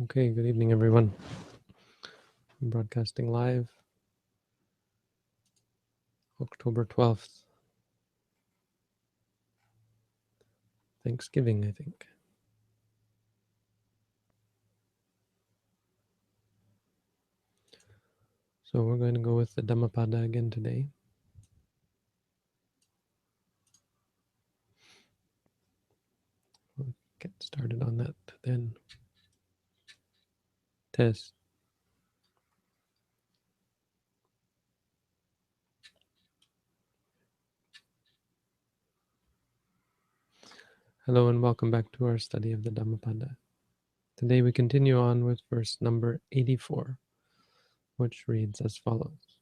Okay, good evening, everyone. I'm broadcasting live, October 12th. Thanksgiving, I think. So we're going to go with the Dhammapada again today. We'll get started on that then. Test. Hello and welcome back to our study of the Dhammapada. Today we continue on with verse number 84, which reads as follows.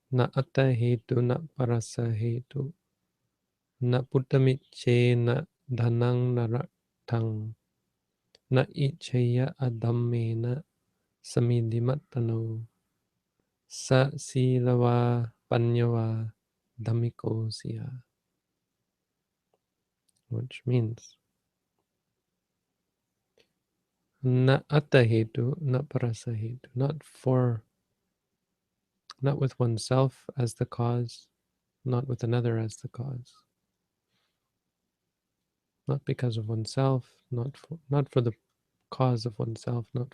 Na atta hetu na parasa hetu, na puttamiche na dhanang na raktang, na ichaya adammena samidhimattano, sa silawa panyawa dhammikosya, which means na attahetu, na parasahetu, not with oneself as the cause, not with another as the cause, not because of oneself, not for the cause of oneself, not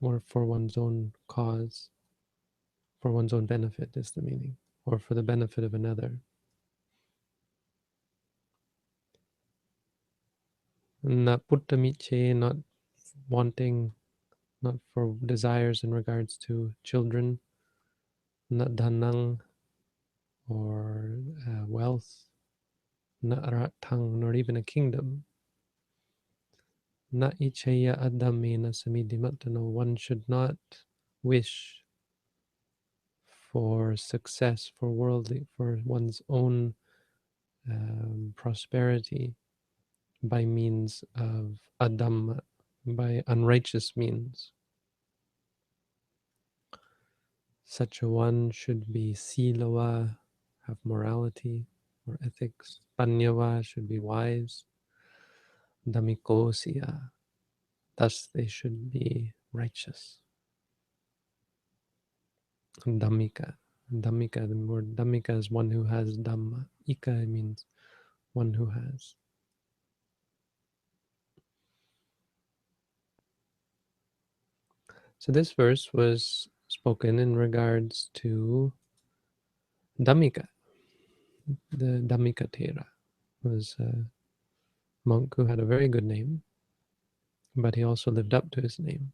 more for one's own cause, for one's own benefit is the meaning, or for the benefit of another. Na puttamiche, not wanting, not for desires in regards to children, not dhanang, or wealth, not ratang, nor even a kingdom. Na ichaya adamena samidhimattano, one should not wish for success, for one's own prosperity by means of adhamma, by unrighteous means. Such a one should be silawa, have morality or ethics. Panyawa should be wise. Dhammikosya, thus they should be righteous. Dhammika. Dhammika, the word dhammika is one who has dhamma. Ika means one who has. So this verse was spoken in regards to Dhammika. The Dhammika Thera was a monk who had a very good name, but he also lived up to his name.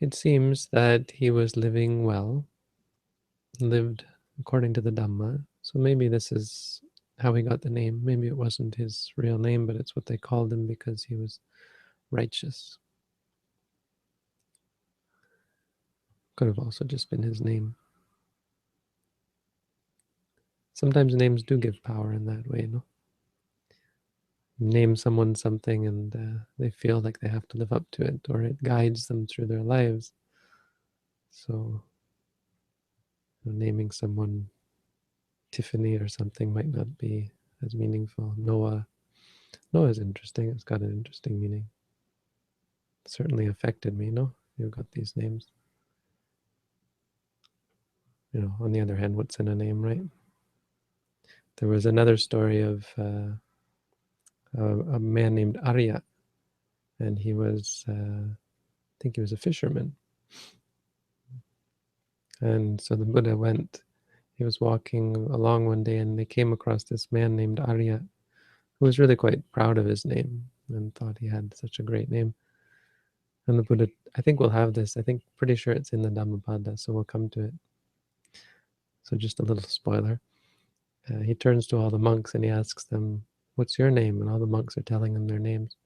It seems that he was living well, lived according to the Dhamma. So maybe this is how he got the name. Maybe it wasn't his real name, but it's what they called him because he was righteous. Could have also just been his name. Sometimes names do give power in that way, no? Name someone something and they feel like they have to live up to it, or it guides them through their lives. So naming someone Tiffany or something might not be as meaningful. Noah is interesting. It's got an interesting meaning. Certainly affected me, no? You've got these names. On the other hand, what's in a name, right? There was another story of a man named Arya, and he was, I think he was a fisherman. And so the Buddha he was walking along one day, and they came across this man named Arya, who was really quite proud of his name and thought he had such a great name. And the Buddha, I think we'll have this, pretty sure it's in the Dhammapada, so we'll come to it. So just a little spoiler. He turns to all the monks and he asks them, "What's your name?" And all the monks are telling him their names.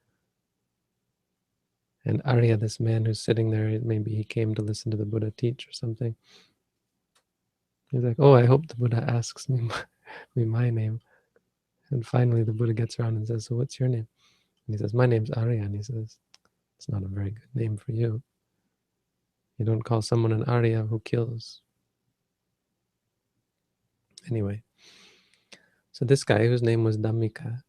And Arya, this man who's sitting there, maybe he came to listen to the Buddha teach or something. He's like, "Oh, I hope the Buddha asks me my name." And finally the Buddha gets around and says, "So what's your name?" And he says, "My name's Arya." And he says, "It's not a very good name for you. You don't call someone an Arya who kills." Anyway, So this guy, whose name was Dhammika,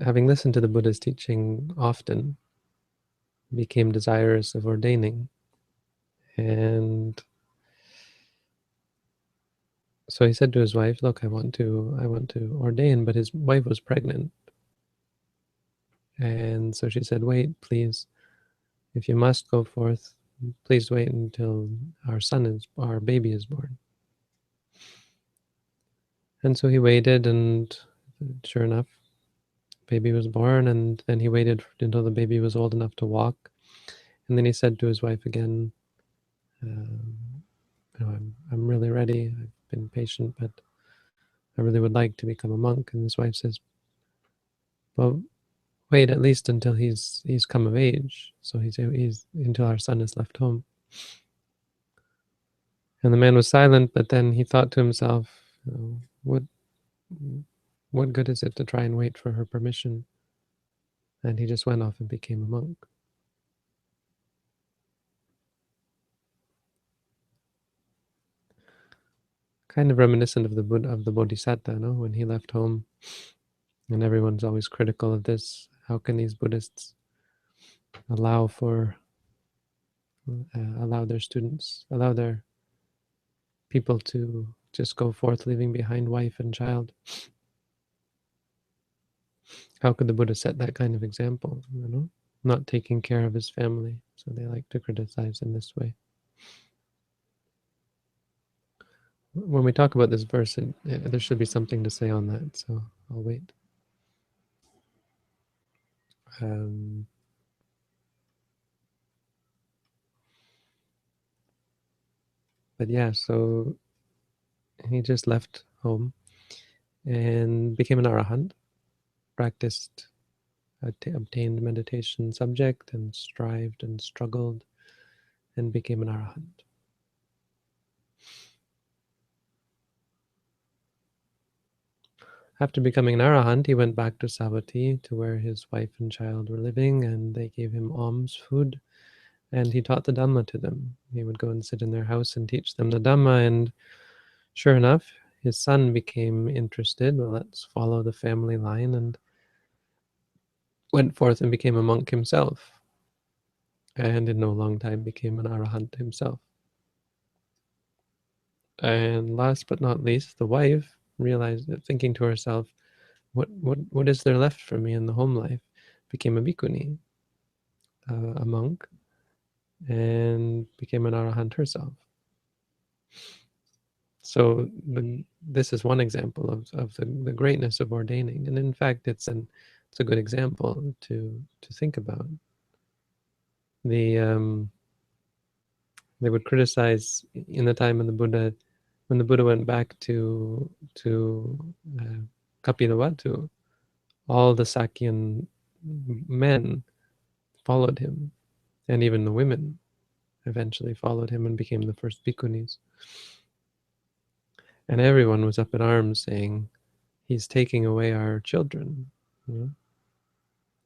having listened to the Buddha's teaching often, became desirous of ordaining. And so he said to his wife, "Look, I want to ordain," but his wife was pregnant. And so she said, "Wait, please. If you must go forth, please wait until our baby is born." And so he waited, and sure enough, baby was born. And then he waited until the baby was old enough to walk. And then he said to his wife again, um, I'm really ready. I've been patient, but I really would like to become a monk." And his wife says, "Well, wait at least until he's come of age. So he's until our son is left home." And the man was silent, but then he thought to himself, what good is it to try and wait for her permission? And he just went off and became a monk. Kind of reminiscent of the Buddha, of the Bodhisattva, no? When he left home, and everyone's always critical of this. How can these Buddhists allow their students, allow their people to just go forth, leaving behind wife and child? How could the Buddha set that kind of example, not taking care of his family? So they like to criticize in this way. When we talk about this verse, there should be something to say on that, so I'll wait. But yeah, so he just left home and became an arahant, practiced, obtained meditation subject, and strived and struggled, and became an arahant. After becoming an arahant, he went back to Savatthi, to where his wife and child were living, and they gave him alms food, and he taught the Dhamma to them. He would go and sit in their house and teach them the Dhamma, and sure enough, his son became interested. Well, let's follow the family line, and went forth and became a monk himself, and in no long time became an arahant himself. And last but not least, the wife realized that, thinking to herself, what is there left for me in the home life? Became a bhikkhuni, a monk, and became an arahant herself. So this is one example of the greatness of ordaining, and in fact, it's a good example to think about. They would criticize in the time of the Buddha, when the Buddha went back to Kapilavatthu. All the Sakyan men followed him, and even the women eventually followed him and became the first bhikkhunis. And everyone was up in arms saying, "He's taking away our children.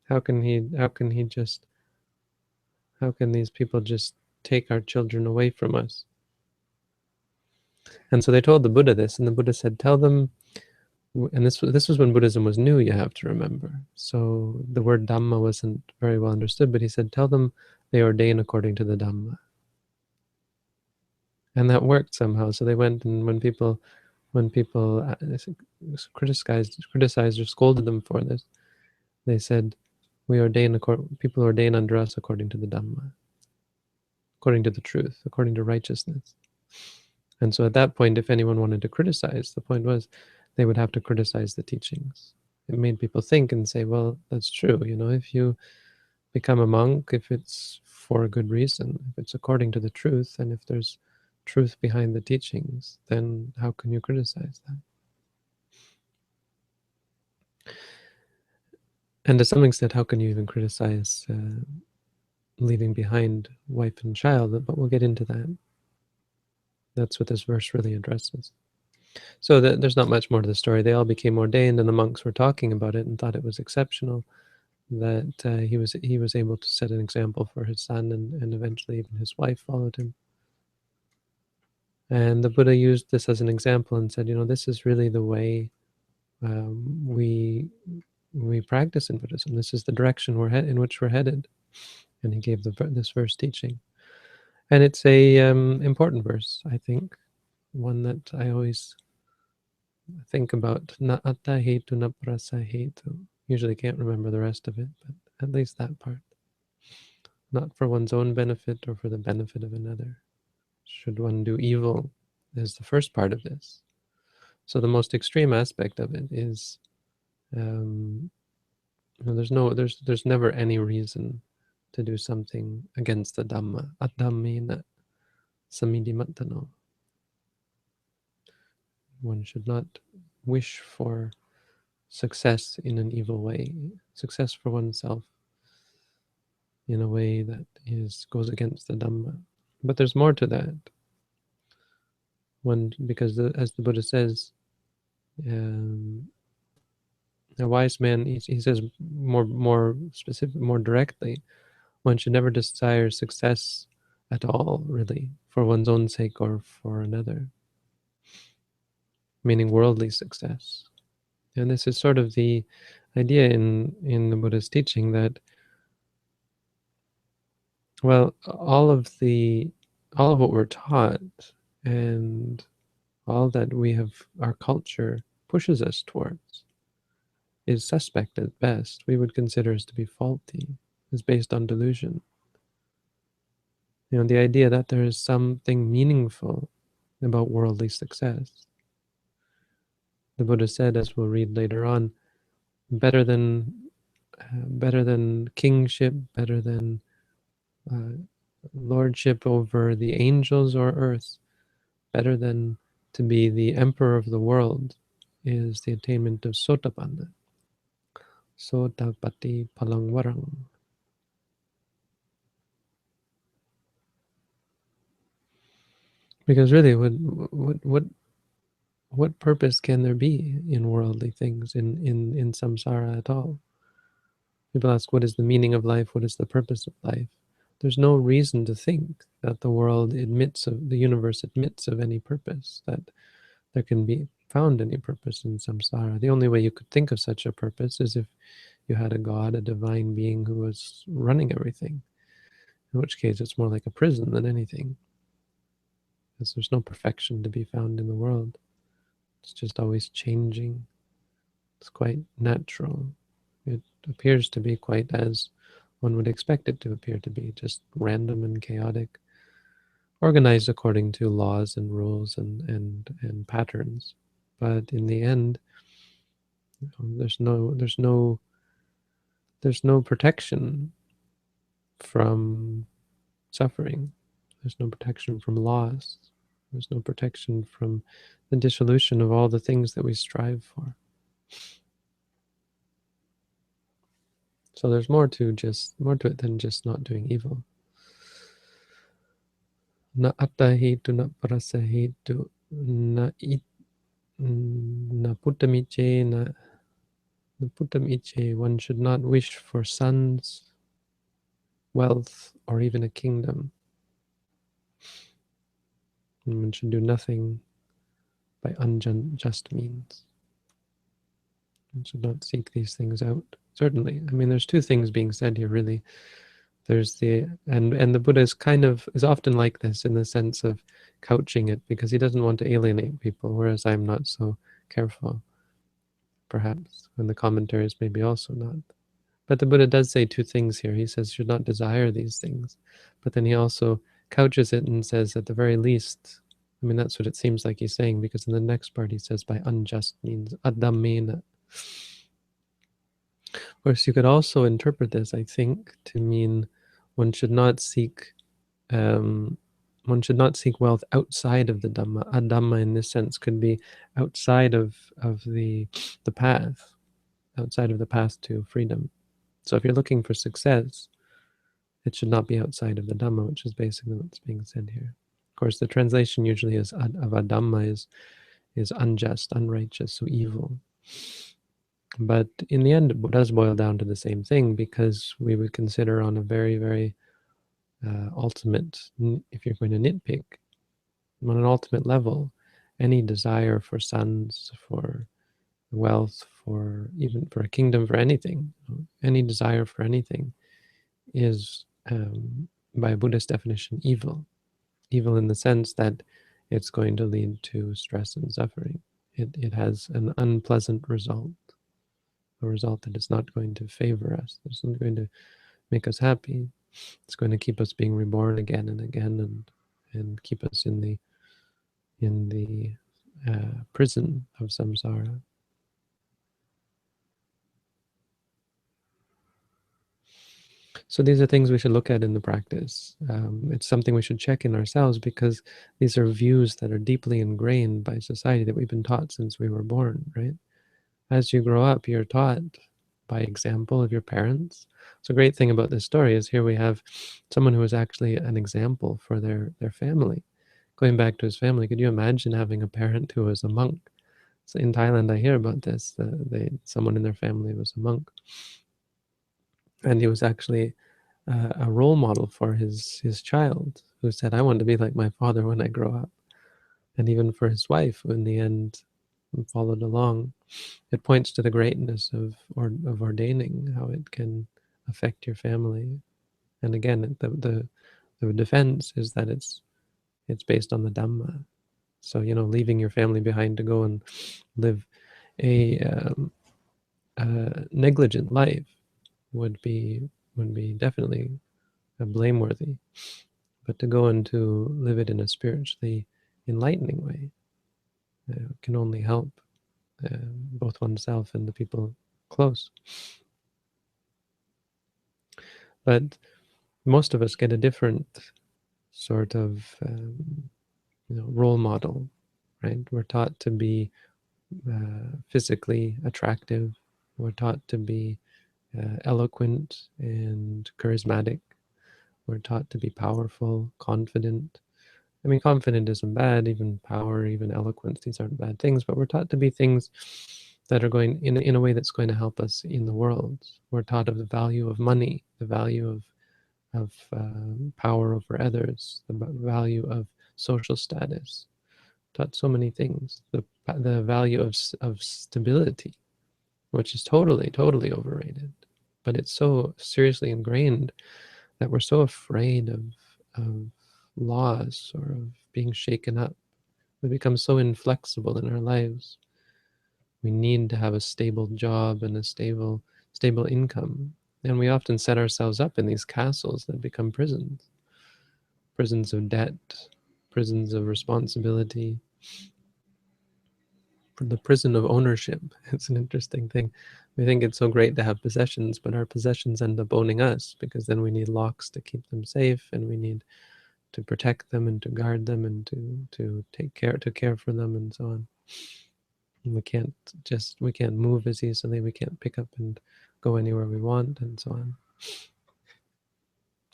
How can these people just take our children away from us?" And so they told the Buddha this, and the Buddha said, "Tell them," and this was when Buddhism was new, you have to remember. So the word Dhamma wasn't very well understood, but he said, "Tell them they ordain according to the Dhamma." And that worked somehow. So they went, and when people criticized or scolded them for this, they said, people ordain under us according to the Dhamma, according to the truth, according to righteousness. And so at that point, if anyone wanted to criticize, the point was they would have to criticize the teachings. It made people think and say, well, that's true. If you become a monk, if it's for a good reason, if it's according to the truth, and if there's truth behind the teachings, then how can you criticize that? And to some extent, how can you even criticize leaving behind wife and child? But we'll get into that. That's what this verse really addresses. So there's not much more to the story. They all became ordained, and the monks were talking about it and thought it was exceptional that he was able to set an example for his son, and eventually even his wife followed him. And the Buddha used this as an example and said, this is really the way we practice in Buddhism. This is the direction in which we're headed. And he gave this verse teaching. And it's a important verse, I think, one that I always think about. Na atta hetu na prasa hetu. Usually can't remember the rest of it, but at least that part. Not for one's own benefit or for the benefit of another. Should one do evil is the first part of this. So the most extreme aspect of it is there's never any reason to do something against the Dhamma. Adhammena samidimattano. One should not wish for success in an evil way, success for oneself in a way that goes against the Dhamma. But there's more to that. Because as the Buddha says, a wise man, he says more specific, more directly, one should never desire success at all, really, for one's own sake or for another, meaning worldly success. And this is sort of the idea in the Buddha's teaching that, well, all of what we're taught and all that our culture pushes us towards is suspect at best. We would consider as to be faulty, is based on delusion. The idea that there is something meaningful about worldly success. The Buddha said, as we'll read later on, better than kingship, better than lordship over the angels or earth, better than to be the emperor of the world, is the attainment of Sotapanna. Sotapati palangwarang. Because really, what purpose can there be in worldly things, in samsara at all? People ask, what is the meaning of life? What is the purpose of life? There's no reason to think that the universe admits of any purpose, that there can be found any purpose in samsara. The only way you could think of such a purpose is if you had a God, a divine being who was running everything, in which case it's more like a prison than anything, because there's no perfection to be found in the world. It's just always changing. It's quite natural. It appears to be quite as one would expect it to appear to be, just random and chaotic, organized according to laws and rules and patterns. But in the end, there's no protection from suffering. There's no protection from loss. There's no protection from the dissolution of all the things that we strive for. So there's more to it than just not doing evil. Na atta hetu, na parasa hetu, na puttamice, na puttamice. One should not wish for sons, wealth, or even a kingdom. And one should do nothing by unjust means. One should not seek these things out. Certainly, I mean, there's two things being said here, really. There's and the Buddha is often like this in the sense of couching it, because he doesn't want to alienate people, whereas I'm not so careful, perhaps, and the commentaries maybe also not. But the Buddha does say two things here. He says, should not desire these things, but then he also couches it and says, at the very least, I mean, that's what it seems like he's saying, because in the next part he says, by unjust means, adhammena. Of course, you could also interpret this, I think, to mean one should not seek wealth outside of the Dhamma. Adhamma, in this sense, could be outside of the path, outside of the path to freedom. So if you're looking for success, it should not be outside of the Dhamma, which is basically what's being said here. Of course, the translation usually of adhamma is unjust, unrighteous, so evil. But in the end, it does boil down to the same thing, because we would consider on a very, very ultimate, if you're going to nitpick, On an ultimate level, any desire for sons, for wealth, for even for a kingdom, for anything, any desire for anything is, by Buddhist definition, evil. Evil in the sense that it's going to lead to stress and suffering. It has an unpleasant result, a result that is not going to favor us. It's not going to make us happy. It's going to keep us being reborn again and again, and keep us in the prison of samsara. So these are things we should look at in the practice. It's something we should check in ourselves, because these are views that are deeply ingrained by society that we've been taught since we were born, right? As you grow up, you're taught by example of your parents. So a great thing about this story is here we have someone who is actually an example for their family. Going back to his family, could you imagine having a parent who was a monk? So in Thailand, I hear about this. Someone in their family was a monk, and he was actually a role model for his child, who said, "I want to be like my father when I grow up." And even for his wife, who in the end followed along. It points to the greatness of ordaining, how it can affect your family. And again, the defense is that it's based on the Dhamma. So, leaving your family behind to go and live a, negligent life would be definitely blameworthy. But to go and to live it in a spiritually enlightening way can only help both oneself and the people close. But most of us get a different sort of role model, right? We're taught to be physically attractive. We're taught to be eloquent and charismatic. We're taught to be powerful, confident. I mean, confident isn't bad, even power, even eloquence, these aren't bad things, but we're taught to be things that are going in a way that's going to help us in the world. We're taught of the value of money, the value of power over others, the value of social status. Taught so many things. The value of stability, which is totally overrated. But it's so seriously ingrained that we're so afraid of loss or of being shaken up. We become so inflexible in our lives. We need to have a stable job and a stable income. And we often set ourselves up in these castles that become prisons. Prisons of debt, prisons of responsibility, the prison of ownership. It's an interesting thing. We think it's so great to have possessions, but our possessions end up owning us, because then we need locks to keep them safe, and we need to protect them and to guard them and to care for them and so on. And we can't move as easily. We can't pick up and go anywhere we want and so on.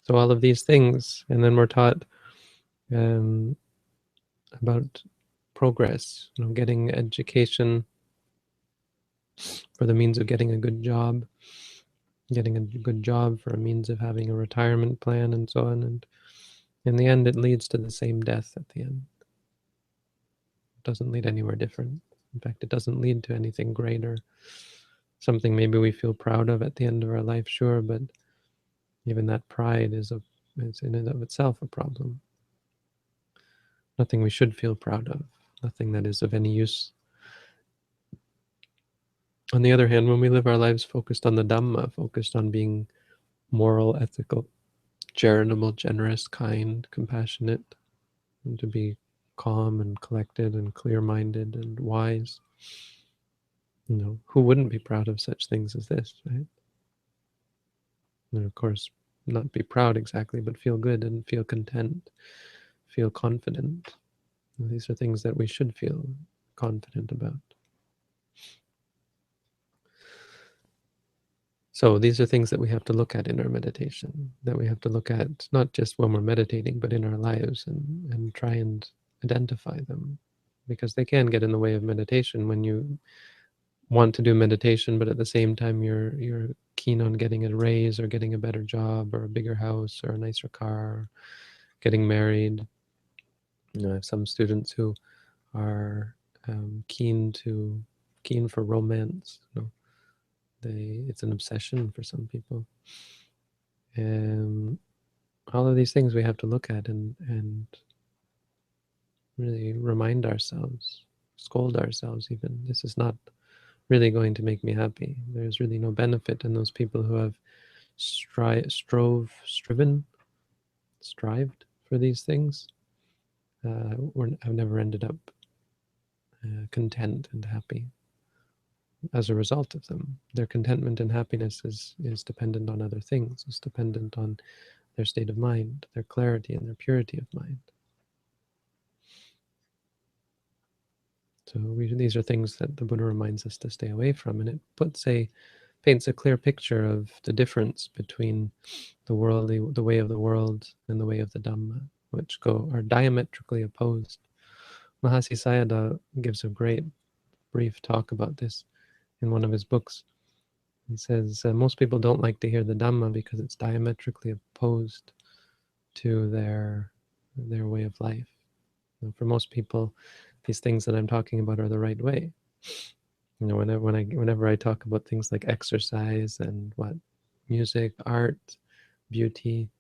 So all of these things, and then we're taught um, about progress, getting education for the means of getting a good job, getting a good job for a means of having a retirement plan and so on. And in the end, it leads to the same death at the end. It doesn't lead anywhere different. In fact, it doesn't lead to anything greater. Something maybe we feel proud of at the end of our life, sure, but even that pride is in and of itself a problem. Nothing we should feel proud of, nothing that is of any use. On the other hand, when we live our lives focused on the Dhamma, focused on being moral, ethical, charitable, generous, kind, compassionate, and to be calm and collected and clear-minded and wise, who wouldn't be proud of such things as this, right? And of course, not be proud exactly, but feel good and feel content, feel confident. And these are things that we should feel confident about. So these are things that we have to look at in our meditation, that we have to look at not just when we're meditating, but in our lives, and try and identify them, because they can get in the way of meditation when you want to do meditation, but at the same time you're keen on getting a raise or getting a better job or a bigger house or a nicer car, or getting married. I have some students who are keen for romance. It's an obsession for some people, and all of these things we have to look at and really remind ourselves, scold ourselves even. This is not really going to make me happy. There's really no benefit in those people who have strived for these things. I've never ended up content and happy as a result of them. Their contentment and happiness is dependent on other things. It's dependent on their state of mind, their clarity and their purity of mind. So these are things that the Buddha reminds us to stay away from, and it paints a clear picture of the difference between the way of the world and the way of the Dhamma, which are diametrically opposed. Mahasi Sayadaw gives a great brief talk about this in one of his books. He says most people don't like to hear the Dhamma because it's diametrically opposed to their way of life. For most people, these things that I'm talking about are the right way. Whenever I talk about things like exercise and music, art, beauty,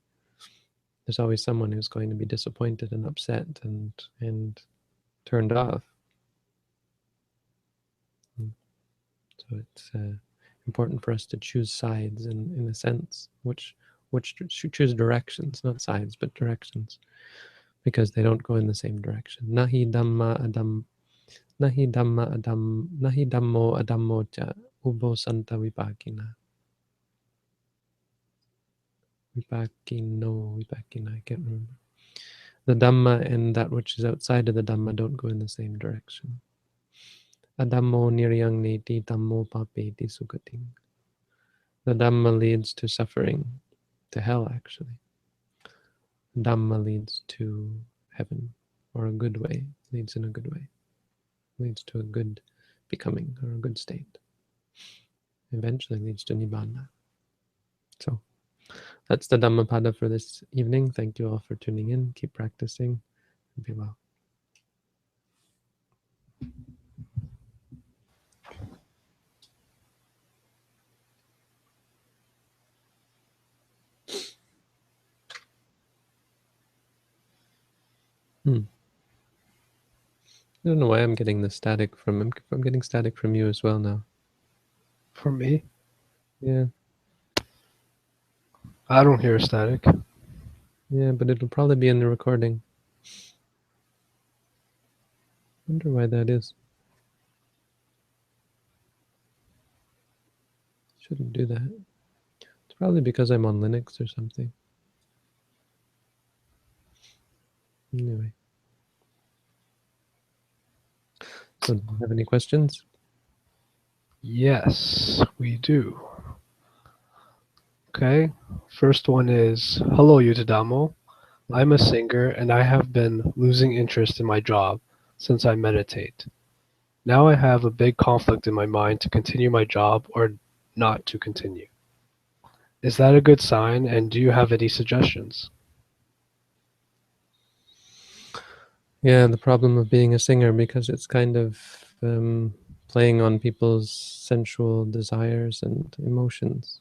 there's always someone who's going to be disappointed and upset and turned off. So it's important for us to choose sides in a sense, which choose directions, not sides, but directions, because they don't go in the same direction. Nahi Dhammo adammo cha ubo santa vipakina. Vipakina, I can't remember. The Dhamma and that which is outside of the Dhamma don't go in the same direction. Adammo niryang neti dhammo papeti sugating. The Dhamma leads to suffering, to hell actually. Dhamma leads to heaven, or a good way, leads in a good way, leads to a good becoming, or a good state. Eventually leads to Nibbana. So that's the Dhammapada for this evening. Thank you all for tuning in. Keep practicing and be well. I don't know why I'm getting the static from. I'm getting static from you as well now. From me? Yeah. I don't hear static. Yeah, but it'll probably be in the recording. Wonder why that is. Shouldn't do that. It's probably because I'm on Linux or something. Anyway. So do you have any questions? Yes, we do. Okay, first one is, hello Yutadamo. I'm a singer and I have been losing interest in my job since I meditate. Now I have a big conflict in my mind to continue my job or not to continue. Is that a good sign, and do you have any suggestions? Yeah, the problem of being a singer, because it's kind of playing on people's sensual desires and emotions.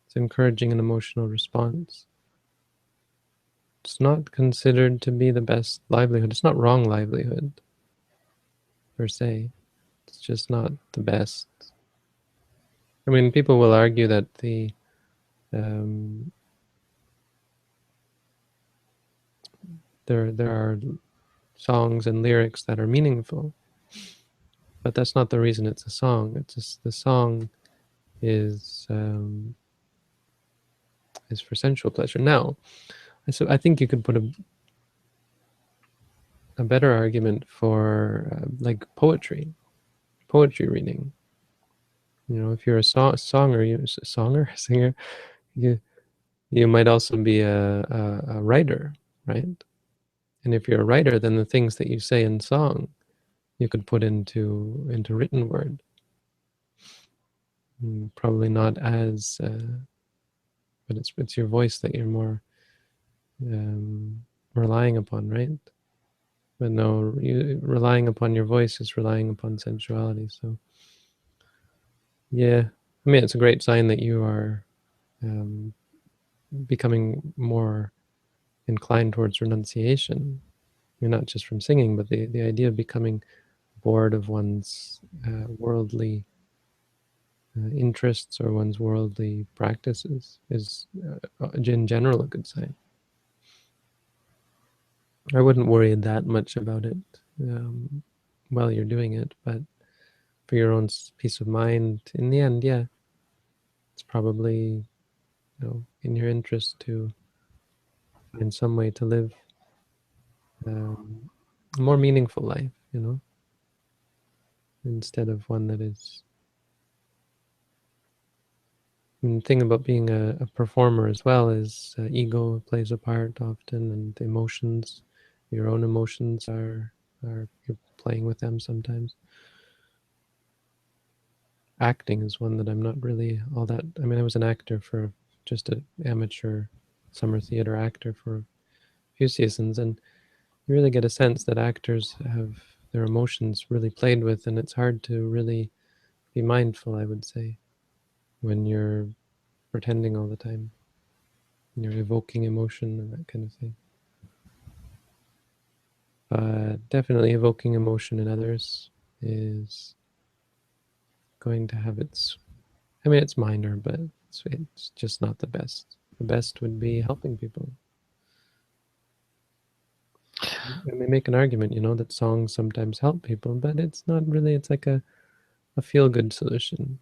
It's encouraging an emotional response. It's not considered to be the best livelihood. It's not wrong livelihood, per se. It's just not the best. I mean, people will argue that there are songs and lyrics that are meaningful, but that's not the reason it's a song. It's just the song is for sensual pleasure. Now, so I think you could put a better argument for like poetry reading. If you're a singer, you might also be a writer, right? And if you're a writer, then the things that you say in song, you could put into written word. Probably not as, but it's your voice that you're more relying upon, right? But no, relying upon your voice is relying upon sensuality. So, yeah, I mean, it's a great sign that you are becoming more inclined towards renunciation. I mean, not just from singing, but the idea of becoming bored of one's worldly interests or one's worldly practices is, in general, a good sign. I wouldn't worry that much about it while you're doing it, but for your own peace of mind, in the end, yeah, it's probably in your interest to find some way to live a more meaningful life, instead of one that is. And the thing about being a performer as well is ego plays a part often, and emotions, your own emotions are you're playing with them sometimes. Acting is one that I'm not really all that. I mean, I was an actor for just an amateur summer theater actor for a few seasons, and you really get a sense that actors have their emotions really played with, and it's hard to really be mindful, I would say, when you're pretending all the time. You're evoking emotion and that kind of thing. Definitely evoking emotion in others is going to have its, I mean, it's minor, but it's just not the best. The best would be helping people. I may make an argument, that songs sometimes help people, but it's not really, it's like a feel-good solution.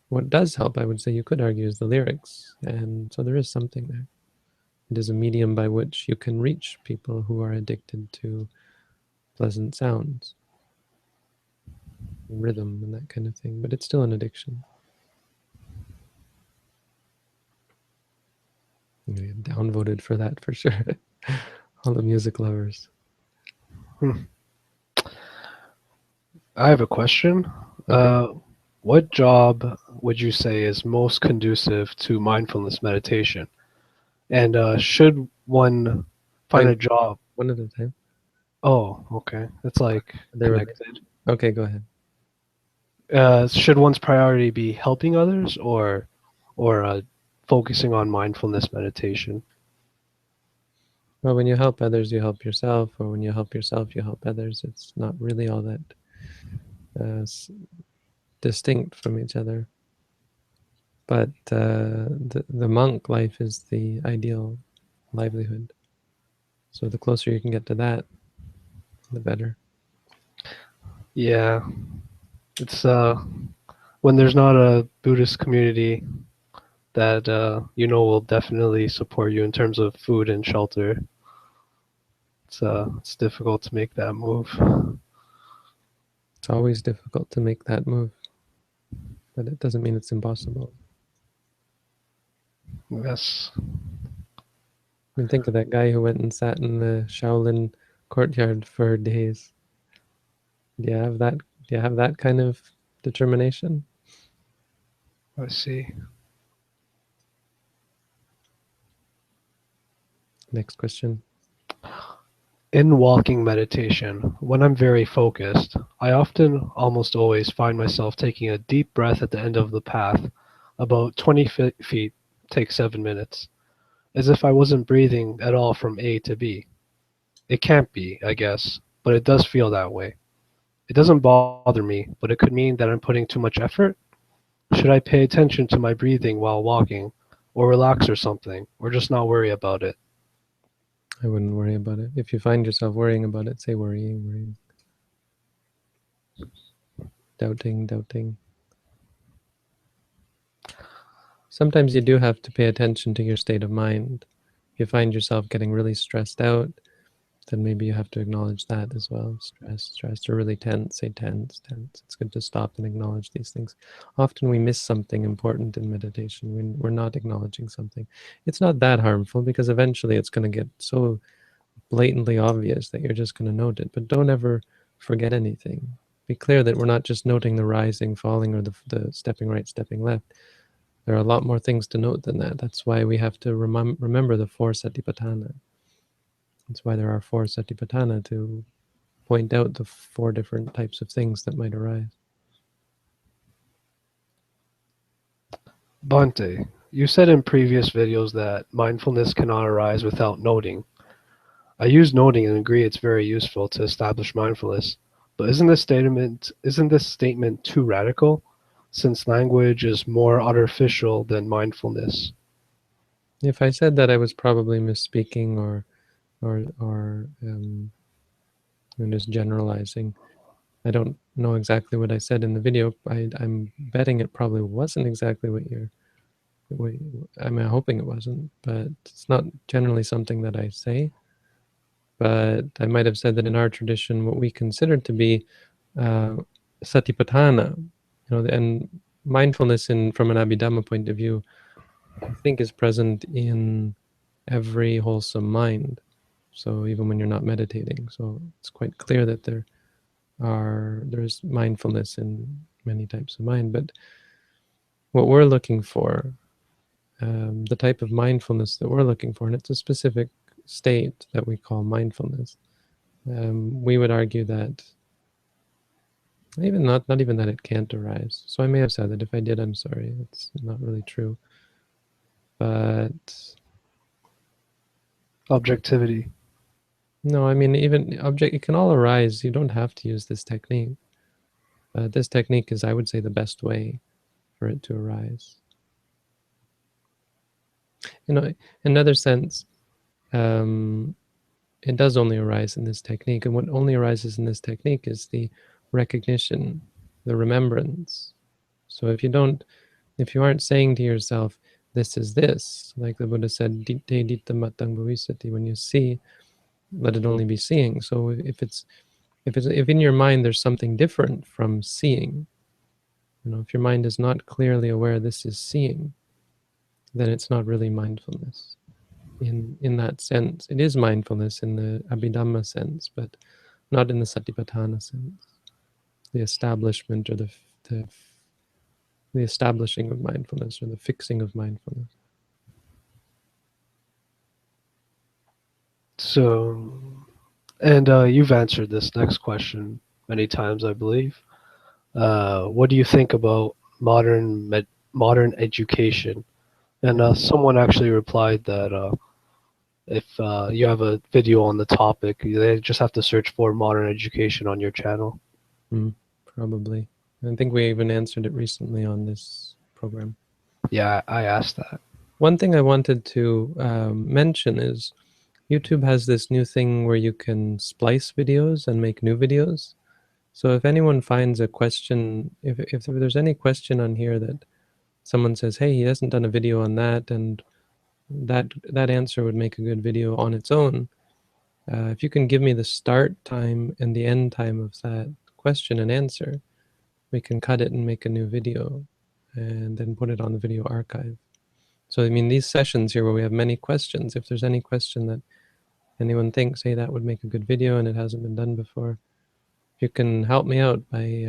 What does help, I would say you could argue, is the lyrics. And so there is something there. It is a medium by which you can reach people who are addicted to pleasant sounds, rhythm, and that kind of thing. But it's still an addiction. I'm gonna get downvoted for that for sure. All the music lovers. I have a question. Okay. What job would you say is most conducive to mindfulness meditation? And should one find Wait, a job? one at a time. Oh, okay. It's like Are they related? connected. Okay, go ahead. Should one's priority be helping others or focusing on mindfulness meditation? Well, when you help others, you help yourself, or when you help yourself, you help others. It's not really all that uh, distinct from each other. But the monk life is the ideal livelihood. So the closer you can get to that, the better. Yeah, it's when there's not a Buddhist community that will definitely support you in terms of food and shelter. It's difficult to make that move. It's always difficult to make that move, but it doesn't mean it's impossible. Yes. I mean, think of that guy who went and sat in the Shaolin courtyard for days. Do you have that? Do you have that kind of determination? I see. Next question. In walking meditation, when I'm very focused, I often, almost always, find myself taking a deep breath at the end of the path. About 20 feet takes 7 minutes, as if I wasn't breathing at all from A to B. It can't be, I guess, but it does feel that way. It doesn't bother me, but it could mean that I'm putting too much effort. Should I pay attention to my breathing while walking, or relax or something, or just not worry about it? I wouldn't worry about it. If you find yourself worrying about it, say worrying, doubting. Sometimes you do have to pay attention to your state of mind. If you find yourself getting really stressed out, then maybe you have to acknowledge that as well. Stressed, or really tense, say tense. It's good to stop and acknowledge these things. Often we miss something important in meditation when we're not acknowledging something. It's not that harmful because eventually it's going to get so blatantly obvious that you're just going to note it. But don't ever forget anything. Be clear that we're not just noting the rising, falling, or the stepping right, stepping left. There are a lot more things to note than that. That's why we have to remember the four satipatthana. That's why there are four satipatthana to point out the 4 different types of things that might arise. Bante, you said in previous videos that mindfulness cannot arise without noting. I use noting and agree it's very useful to establish mindfulness. But isn't this statement too radical, since language is more artificial than mindfulness? If I said that, I was probably misspeaking or I'm just generalizing. I don't know exactly what I said in the video. I'm betting it probably wasn't exactly what you're. I'm hoping it wasn't, but it's not generally something that I say. But I might have said that in our tradition, what we consider to be satipatthana, and mindfulness from an Abhidhamma point of view, I think is present in every wholesome mind. So even when you're not meditating, so it's quite clear that there's mindfulness in many types of mind. But what we're looking for, the type of mindfulness that we're looking for, and it's a specific state that we call mindfulness. We would argue that even not even that it can't arise. So I may have said that. If I did, I'm sorry. It's not really true. But Objectivity. no, I mean, even it can all arise. You don't have to use this technique. This technique is, I would say, the best way for it to arise. In another sense, it does only arise in this technique. And what only arises in this technique is the recognition, the remembrance. So if you aren't saying to yourself, this is this, like the Buddha said, "Ditte ditta matang bhavisati," when you see, let it only be seeing. So if in your mind there's something different from seeing, if your mind is not clearly aware this is seeing, then it's not really mindfulness. In that sense, it is mindfulness in the Abhidhamma sense, but not in the Satipatthana sense. The establishment or the establishing of mindfulness or the fixing of mindfulness. So, and you've answered this next question many times, I believe. What do you think about modern education? And someone actually replied that if you have a video on the topic, they just have to search for modern education on your channel. Probably. I think we even answered it recently on this program. Yeah, I asked that. One thing I wanted to mention is YouTube has this new thing where you can splice videos and make new videos. So if anyone finds a question, if there's any question on here that someone says, hey, he hasn't done a video on that, and that answer would make a good video on its own, if you can give me the start time and the end time of that question and answer, we can cut it and make a new video and then put it on the video archive. So I mean, these sessions here where we have many questions, if there's any question that anyone thinks, hey, that would make a good video and it hasn't been done before, if you can help me out by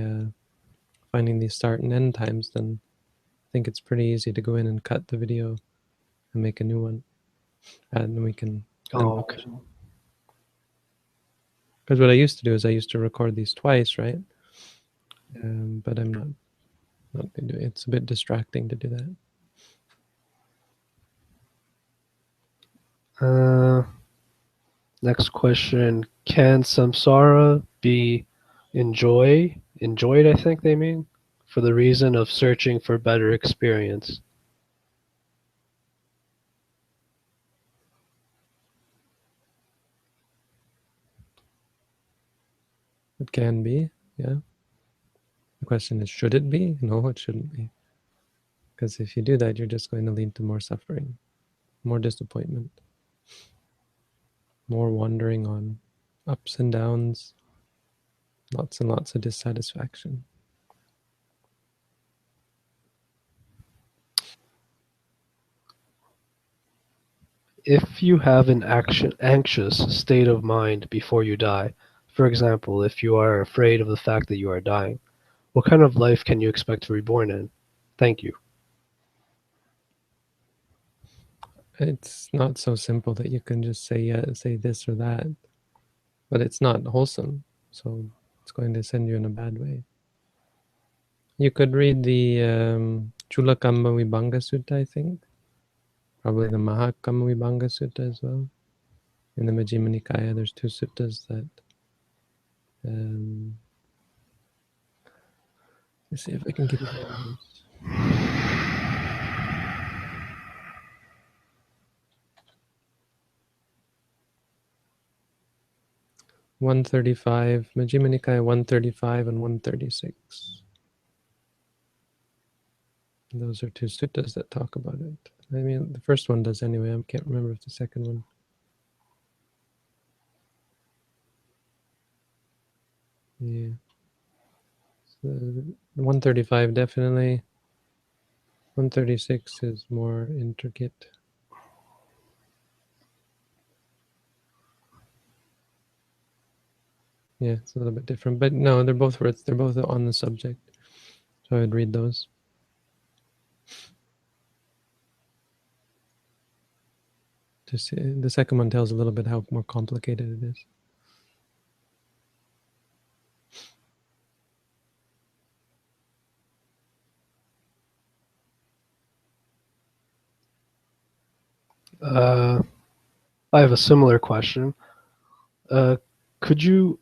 finding these start and end times, then I think it's pretty easy to go in and cut the video and make a new one. And then we can Okay. Because what I used to do is I used to record these twice, right? But I'm not doing. It's a bit distracting to do that. Next question. Can samsara be enjoyed, I think they mean, for the reason of searching for better experience? It can be, yeah. The question is, should it be? No, it shouldn't be. Because if you do that, you're just going to lead to more suffering, more disappointment, more wandering on ups and downs, lots and lots of dissatisfaction. If you have an anxious state of mind before you die, for example, if you are afraid of the fact that you are dying, what kind of life can you expect to be born in? Thank you. It's not so simple that you can just say this or that, but it's not wholesome. So it's going to send you in a bad way. You could read the Chulakamma Vibhanga Sutta, I think. Probably the Mahakamma Vibhanga Sutta as well. In the Majjhima Nikaya, there's two suttas that... let's see if I can give you the numbers. 135, Majjhima Nikaya 135 and 136. Those are two suttas that talk about it. I mean, the first one does anyway. I can't remember if the second one... Yeah. So 135 definitely. 136 is more intricate. Yeah, it's a little bit different, but no, they're both on the subject. So I'd read those. The second one tells a little bit how more complicated it is. I have a similar question. Could you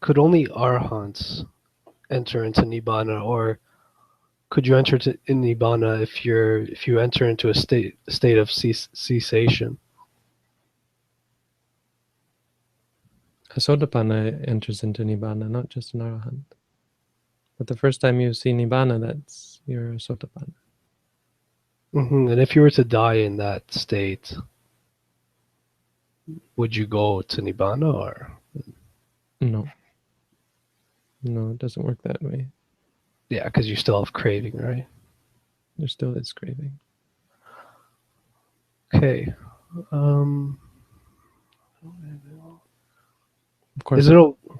could only arhants enter into nibbana, or could you enter in nibbana if you enter into a state of cessation? A Sotapanna enters into Nibbana, not just an Arahant. But the first time you see Nibbana, you're a Sotapanna. And if you were to die in that state, would you go to nibbana, or? No. No, it doesn't work that way. Yeah, because you still have craving, right? There still is craving. Okay. Of course, Is it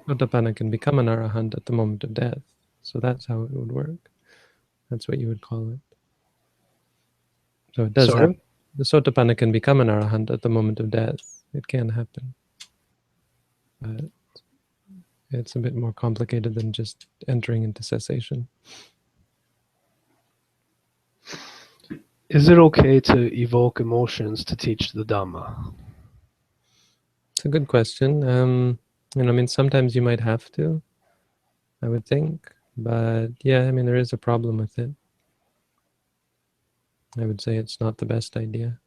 Sotapanna can become an Arahant at the moment of death. So that's how it would work. That's what you would call it. So it does happen. The Sotapanna can become an Arahant at the moment of death. It can happen. But it's a bit more complicated than just entering into cessation. Is it okay to evoke emotions to teach the Dhamma? It's a good question. I mean, sometimes you might have to, I would think. But yeah, I mean, there is a problem with it. I would say it's not the best idea.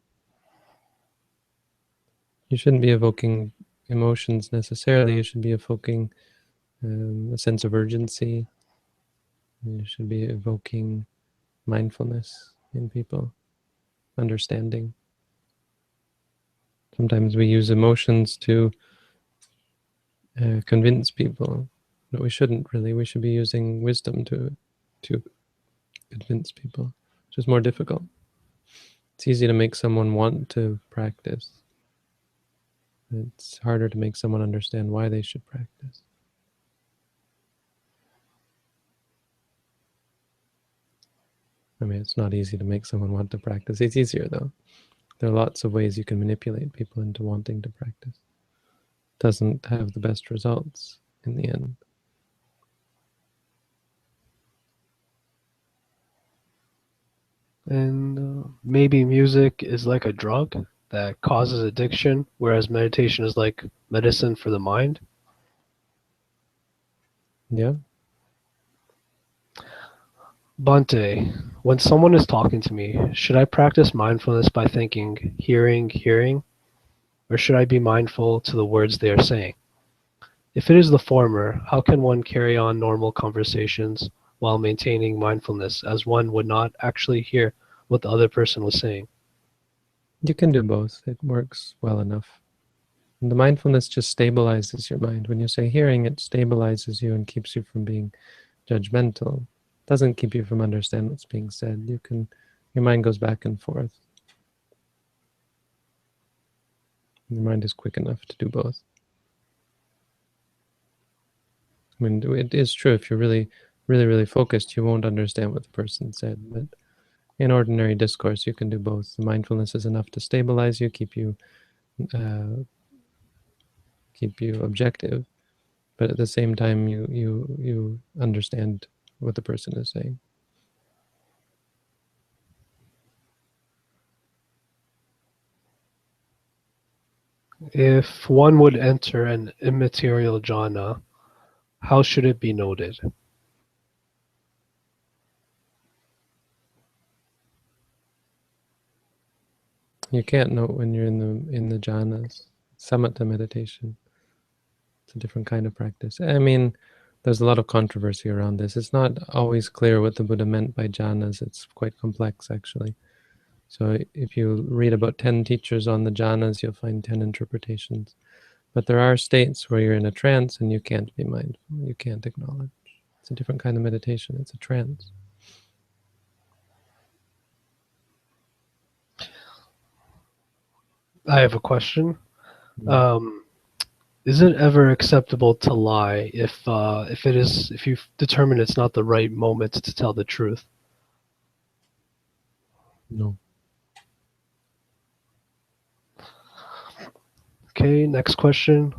You shouldn't be evoking emotions necessarily. You should be evoking a sense of urgency. You should be evoking mindfulness in people, understanding. Sometimes we use emotions to convince people, but we shouldn't really. We should be using wisdom to convince people, which is more difficult. It's easy to make someone want to practice. It's harder to make someone understand why they should practice. I mean, it's not easy to make someone want to practice. It's easier, though. There are lots of ways you can manipulate people into wanting to practice. It doesn't have the best results in the end. And maybe music is like a drug that causes addiction, whereas meditation is like medicine for the mind. Yeah. Bhante, when someone is talking to me, should I practice mindfulness by thinking, hearing, or should I be mindful to the words they are saying? If it is the former, how can one carry on normal conversations while maintaining mindfulness, as one would not actually hear what the other person was saying? You can do both. It works well enough. And the mindfulness just stabilizes your mind. When you say hearing, it stabilizes you and keeps you from being judgmental. It doesn't keep you from understanding what's being said. Your mind goes back and forth. Your mind is quick enough to do both. I mean, it is true, if you're really, really, really focused, you won't understand what the person said. But in ordinary discourse, you can do both. The mindfulness is enough to stabilize you, keep you keep you objective, but at the same time you understand what the person is saying. If one would enter an immaterial jhana, how should it be noted? You can't know when you're in the jhanas. Samatha meditation. It's a different kind of practice. I mean, there's a lot of controversy around this. It's not always clear what the Buddha meant by jhanas. It's quite complex, actually. So if you read about 10 teachers on the jhanas, you'll find 10 interpretations. But there are states where you're in a trance and you can't be mindful. You can't acknowledge. It's a different kind of meditation. It's a trance. I have a question. Is it ever acceptable to lie if you determine it's not the right moment to tell the truth? No. Okay, next question.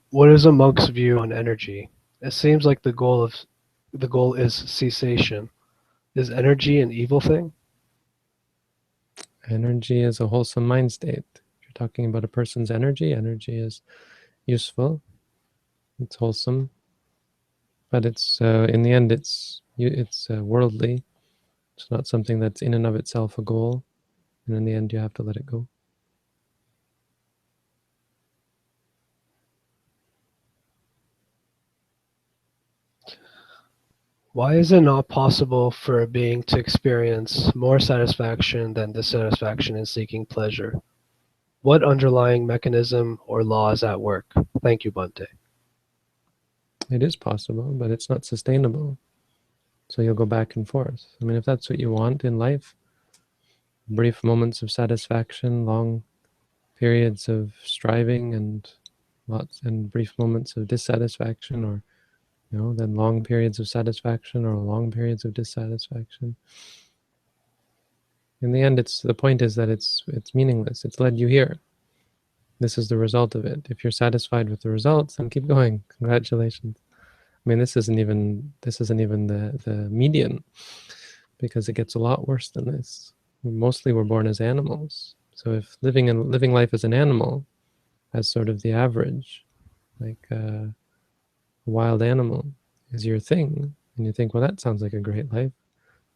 What is a monk's view on energy? It seems like the goal is cessation. Is energy an evil thing? Energy is a wholesome mind state. If you're talking about a person's energy, energy is useful. It's wholesome. But it's in the end, it's worldly. It's not something that's in and of itself a goal. And in the end, you have to let it go. Why is it not possible for a being to experience more satisfaction than dissatisfaction in seeking pleasure? What underlying mechanism or law is at work? Thank you, Bhante. It is possible, but it's not sustainable. So you'll go back and forth. I mean, if that's what you want in life, brief moments of satisfaction, long periods of striving, and brief moments of dissatisfaction, or then long periods of satisfaction or long periods of dissatisfaction. In the end, the point is that it's meaningless. It's led you here. This is the result of it. If you're satisfied with the results, then keep going. Congratulations. I mean, this isn't even the median, because it gets a lot worse than this. Mostly we're born as animals. So if living life as an animal, as sort of the average, like a wild animal, is your thing, and you think, well, that sounds like a great life.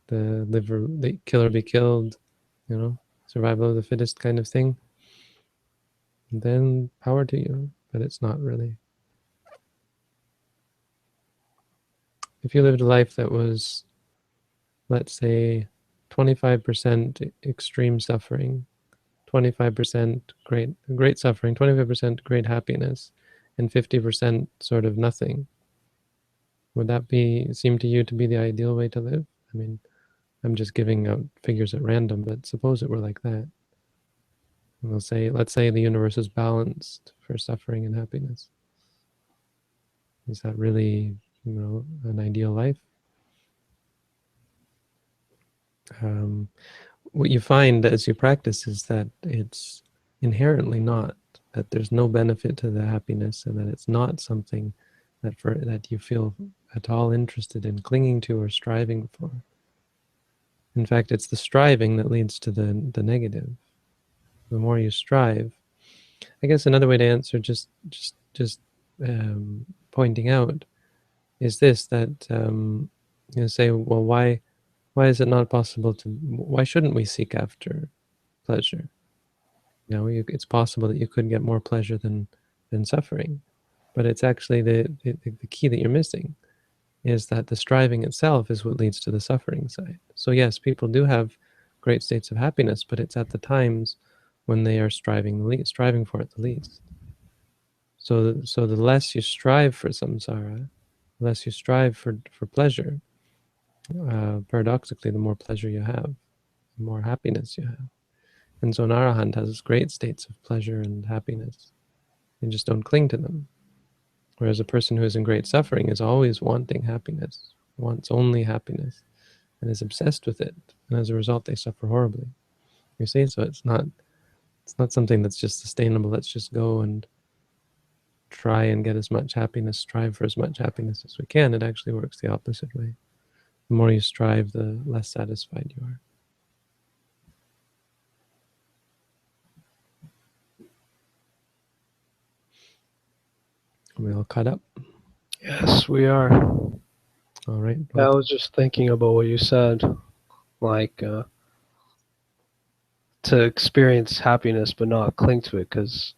The kill or be killed, survival of the fittest kind of thing, then power to you. But it's not really. If you lived a life that was, let's say, 25% extreme suffering, 25% great suffering, 25% great happiness, and 50% sort of nothing, would that seem to you to be the ideal way to live? I mean, I'm just giving out figures at random, but suppose it were like that. Let's say the universe is balanced for suffering and happiness. Is that really, an ideal life? What you find as you practice is that it's inherently not, that there's no benefit to the happiness, and that it's not something that you feel at all interested in clinging to or striving for. In fact, it's the striving that leads to the negative. The more you strive, I guess another way to answer, just pointing out, is this, that say, well, why is it not possible why shouldn't we seek after pleasure? It's possible that you could get more pleasure than suffering, but it's actually the key that you're missing, is that the striving itself is what leads to the suffering side. So yes, people do have great states of happiness, but it's at the times when they are striving for it the least. So the less you strive for samsara, the less you strive for pleasure, paradoxically, the more pleasure you have, the more happiness you have. And so an arahant has great states of pleasure and happiness. You just don't cling to them. Whereas a person who is in great suffering is always wanting happiness, wants only happiness, and is obsessed with it. And as a result, they suffer horribly. You see, so it's not something that's just sustainable. Let's just go and try and get as much happiness, strive for as much happiness as we can, it actually works the opposite way. The more you strive, the less satisfied you are. Are we all caught up? Yes, we are. All right. I Well, was just thinking about what you said, like to experience happiness but not cling to it, because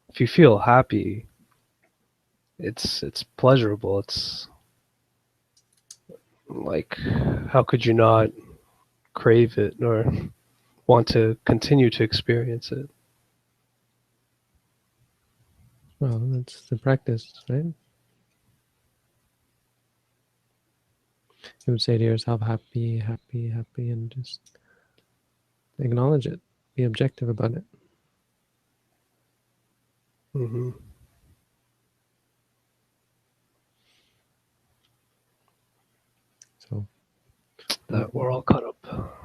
if you feel happy, it's pleasurable. It's like, how could you not crave it or want to continue to experience it? well, that's the practice, right? You would say to yourself, happy, happy, happy, and just acknowledge it. Be objective about it. Mm-hmm. So, That we're all caught up.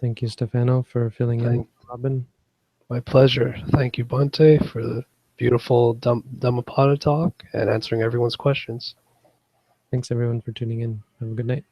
thank you, Stefano, for filling in, Robin. My pleasure. Thank you, Bante, for the beautiful Dhammapada talk and answering everyone's questions. Thanks, everyone, for tuning in. Have a good night.